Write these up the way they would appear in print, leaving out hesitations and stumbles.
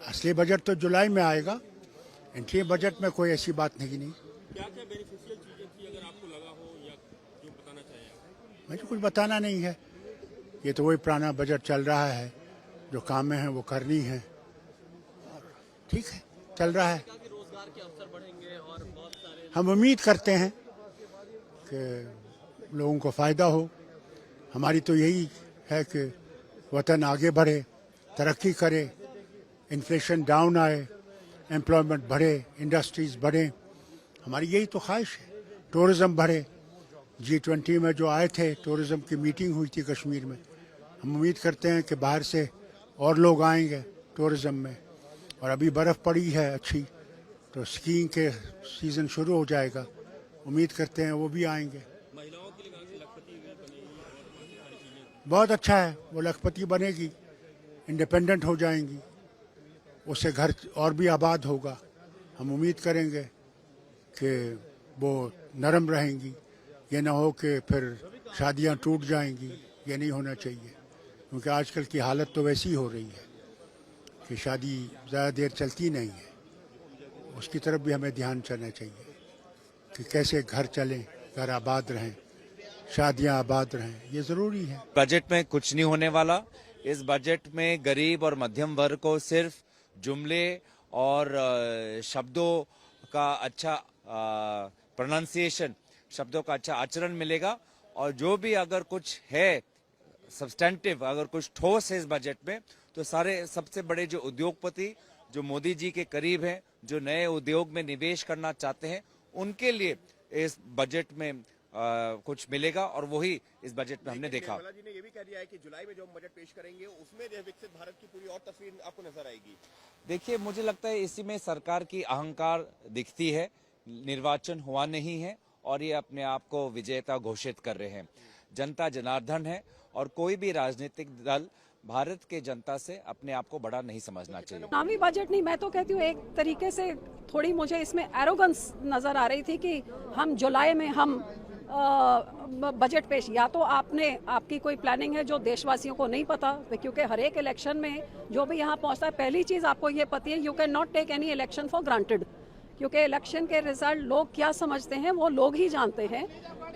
असली बजट तो जुलाई में आएगा। इंट्री बजट में कोई ऐसी बात नहीं। क्या क्या बेनिफिशियल चीजें थी अगर आपको लगा हो या जो बताना चाहिए? मुझे कुछ बताना नहीं है। ये तो वही पुराना बजट चल रहा है, जो काम में है वो करनी है। और ठीक है, चल रहा है। रोजगार के अवसर बढ़ेंगे और बहुत सारे हम उम्मीद करते हैं कि लोगों को फ़ायदा हो। हमारी तो यही है कि वतन आगे बढ़े, तरक्की करे, इन्फ्लेशन डाउन आए, एम्प्लॉयमेंट बढ़े, इंडस्ट्रीज़ बढ़े। हमारी यही तो ख्वाहिश है। टूरिज़्म बढ़े। G20 में जो आए थे, टूरिज़्म की मीटिंग हुई थी कश्मीर में। हम उम्मीद करते हैं कि बाहर से और लोग आएंगे टूरिज़्म में। और अभी बर्फ़ पड़ी है अच्छी, तो स्कीइंग के सीज़न शुरू हो जाएगा। उम्मीद करते हैं वो भी आएंगे। महिलाओं के लिए कहाँ से लखपति बनेगी और बाकी सारी चीजें? बहुत अच्छा है, वो लखपति बनेगी, इंडिपेंडेंट हो जाएंगी, उससे घर और भी आबाद होगा। हम उम्मीद करेंगे कि वो नरम रहेंगी। ये ना हो कि फिर शादियां टूट जाएंगी। ये नहीं होना चाहिए, क्योंकि आजकल की हालत तो वैसी हो रही है कि शादी ज़्यादा देर चलती नहीं है। उसकी तरफ भी हमें ध्यान देना चाहिए कि कैसे घर चलें, घर आबाद रहें, शादियां आबाद रहें। ये ज़रूरी है। बजट में कुछ नहीं होने वाला। इस बजट में गरीब और मध्यम वर्ग को सिर्फ जुमले और शब्दों का अच्छा प्रोनाउंसिएशन, शब्दों का अच्छा आचरण मिलेगा। और जो भी अगर कुछ है सब्सटेंटिव, अगर कुछ ठोस है इस बजट में, तो सारे सबसे बड़े जो उद्योगपति जो मोदी जी के करीब हैं, जो नए उद्योग में निवेश करना चाहते हैं, उनके लिए इस बजट में कुछ मिलेगा। और वही इस बजट में हमने देखा। निर्मला जी ने ये भी कह दिया है कि जुलाई में जो हम बजट पेश करेंगे उसमें विकसित भारत की पूरी और तस्वीर आपको नजर आएगी। देखिए, मुझे लगता है इसी में सरकार की अहंकार दिखती है। निर्वाचन हुआ नहीं है और ये अपने आप को विजेता घोषित कर रहे हैं। जनता जनार्दन है और कोई भी राजनीतिक दल भारत के जनता से अपने आप को बड़ा नहीं समझना चाहिए। नामी बजट नहीं, मैं तो कहती हूँ एक तरीके से थोड़ी मुझे इसमें एरोगेंस नजर आ रही थी कि हम जुलाई में हम बजट पेश, या तो आपकी कोई प्लानिंग है जो देशवासियों को नहीं पता, क्योंकि हर एक इलेक्शन में जो भी यहाँ पहुँचता है, पहली चीज़ आपको ये पता है, you can not take any election for granted, क्योंकि इलेक्शन के रिजल्ट लोग क्या समझते हैं वो लोग ही जानते हैं।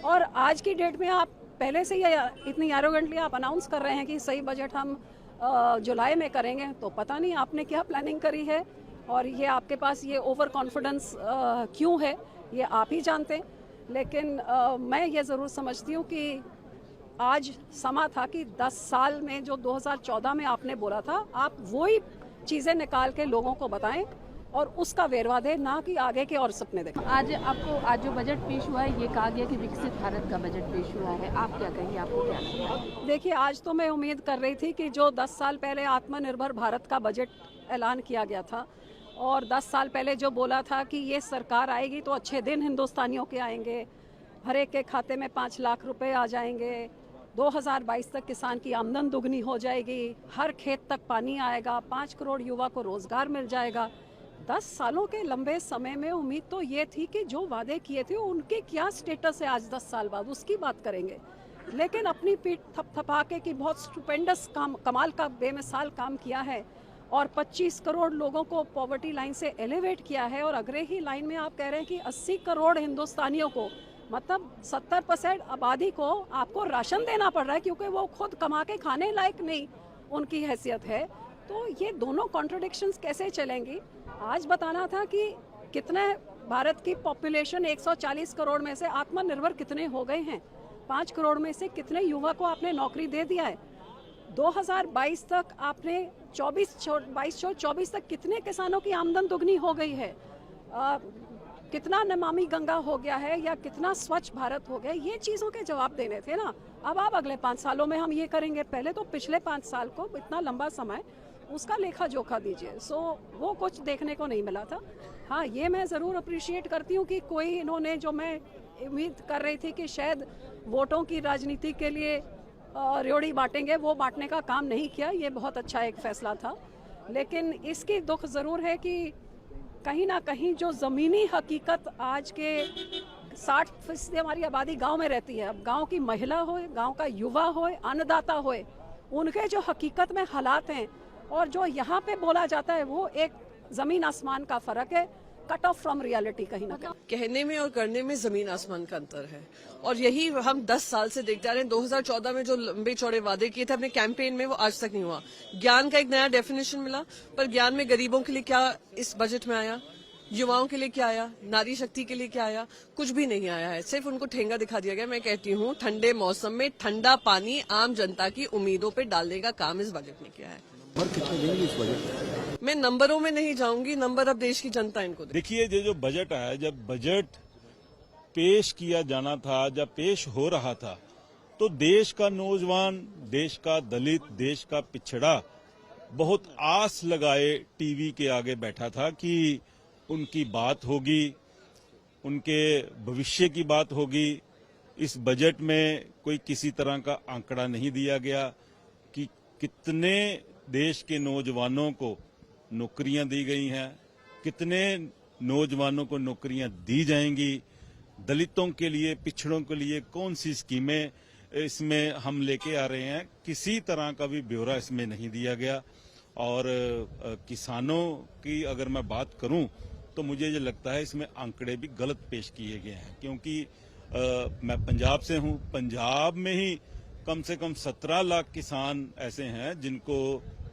और आज की डेट में आप पहले से ही इतनी एरोगेंटली आप अनाउंस कर रहे हैं कि सही बजट हम जुलाई में करेंगे, तो पता नहीं आपने क्या प्लानिंग करी है और ये आपके पास ये ओवर कॉन्फिडेंस क्यों है, ये आप ही जानते हैं। लेकिन मैं ये ज़रूर समझती हूँ कि आज समा था कि 10 साल में जो 2014 में आपने बोला था, आप वही चीज़ें निकाल के लोगों को बताएं और उसका वेरवा दें, ना कि आगे के और सपने देखें। आज जो बजट पेश हुआ है, ये कहा गया कि विकसित भारत का बजट पेश हुआ है, आप क्या कहेंगे, आपको क्या लगता है? देखिए, आज तो मैं उम्मीद कर रही थी कि जो 10 साल पहले आत्मनिर्भर भारत का बजट ऐलान किया गया था और 10 साल पहले जो बोला था कि ये सरकार आएगी तो अच्छे दिन हिंदुस्तानियों के आएंगे, हर एक के खाते में 5 लाख रुपए आ जाएंगे, 2022 तक किसान की आमदन दुगनी हो जाएगी, हर खेत तक पानी आएगा, 5 करोड़ युवा को रोजगार मिल जाएगा। 10 सालों के लंबे समय में उम्मीद तो ये थी कि जो वादे किए थे उनके क्या स्टेटस है आज 10 साल बाद, उसकी बात करेंगे। लेकिन अपनी पीठ थपथपा के कि बहुत स्टुपेंडस काम, कमाल का बेमिसाल काम किया है और 25 करोड़ लोगों को पॉवर्टी लाइन से एलिवेट किया है, और अगले ही लाइन में आप कह रहे हैं कि 80 करोड़ हिंदुस्तानियों को, मतलब 70% आबादी को आपको राशन देना पड़ रहा है, क्योंकि वो खुद कमा के खाने लायक नहीं उनकी हैसियत है। तो ये दोनों कॉन्ट्रडिक्शंस कैसे चलेंगी? आज बताना था कि कितने भारत की पॉपुलेशन 140 करोड़ में से आत्मनिर्भर कितने हो गए हैं, 5 करोड़ में से कितने युवा को आपने नौकरी दे दिया है, 2022 तक आपने 22-24 तक कितने किसानों की आमदन दुगनी हो गई है, कितना नमामि गंगा हो गया है या कितना स्वच्छ भारत हो गया। ये चीज़ों के जवाब देने थे ना। अब आप अगले 5 सालों में हम ये करेंगे, पहले तो पिछले 5 साल को, इतना लंबा समय, उसका लेखा जोखा दीजिए। सो वो कुछ देखने को नहीं मिला था। हाँ, ये मैं ज़रूर अप्रिशिएट करती हूँ कि कोई इन्होंने, जो मैं उम्मीद कर रही थी कि शायद वोटों की राजनीति के लिए रेवड़ी बांटेंगे, वो बांटने का काम नहीं किया। ये बहुत अच्छा एक फैसला था। लेकिन इसकी दुख ज़रूर है कि कहीं ना कहीं जो ज़मीनी हकीकत, आज के 60% हमारी आबादी गांव में रहती है। अब गांव की महिला हो, गांव का युवा हो, अन्नदाता हो, उनके जो हकीकत में हालात हैं और जो यहाँ पे बोला जाता है वो एक ज़मीन आसमान का फ़र्क है, कट ऑफ फ्रॉम रियलिटी कहीं ना कहीं। कहने में और करने में जमीन आसमान का अंतर है और यही हम 10 साल से देखते आ रहे हैं। 2014 में जो लंबे चौड़े वादे किए थे अपने कैंपेन में, वो आज तक नहीं हुआ। ज्ञान का एक नया डेफिनेशन मिला, पर ज्ञान में गरीबों के लिए क्या इस बजट में आया, युवाओं के लिए क्या आया, नारी शक्ति के लिए क्या आया? कुछ भी नहीं आया है, सिर्फ उनको ठेंगा दिखा दिया गया। मैं कहती हूँ ठंडे मौसम में ठंडा पानी आम जनता की उम्मीदों पे डालने का काम इस बजट ने किया है। मैं नंबरों में नहीं जाऊंगी, नंबर अब देश की जनता इनको दे। देखिए, ये जो बजट है, जब बजट पेश किया जाना था, जब पेश हो रहा था, तो देश का नौजवान, देश का दलित, देश का पिछड़ा बहुत आस लगाए टीवी के आगे बैठा था कि उनकी बात होगी, उनके भविष्य की बात होगी। इस बजट में कोई किसी तरह का आंकड़ा नहीं दिया गया कि कितने देश के नौजवानों को नौकरियां दी गई हैं, कितने नौजवानों को नौकरियां दी जाएंगी, दलितों के लिए, पिछड़ों के लिए कौन सी स्कीमें इसमें हम लेके आ रहे हैं, किसी तरह का भी ब्यौरा इसमें नहीं दिया गया। और किसानों की अगर मैं बात करूं तो मुझे ये लगता है इसमें आंकड़े भी गलत पेश किए गए हैं, क्योंकि मैं पंजाब से हूं। पंजाब में ही कम से कम 17 लाख किसान ऐसे हैं जिनको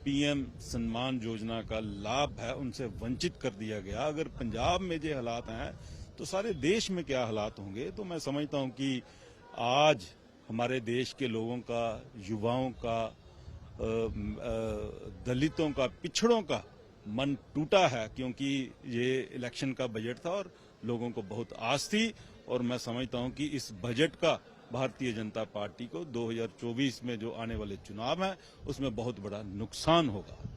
पीएम सम्मान योजना का लाभ है, उनसे वंचित कर दिया गया। अगर पंजाब में ये हालात हैं तो सारे देश में क्या हालात होंगे। तो मैं समझता हूं कि आज हमारे देश के लोगों का, युवाओं का, दलितों का, पिछड़ों का मन टूटा है, क्योंकि ये इलेक्शन का बजट था और लोगों को बहुत आस थी। और मैं समझता हूं कि इस बजट का भारतीय जनता पार्टी को 2024 में जो आने वाले चुनाव हैं उसमें बहुत बड़ा नुकसान होगा।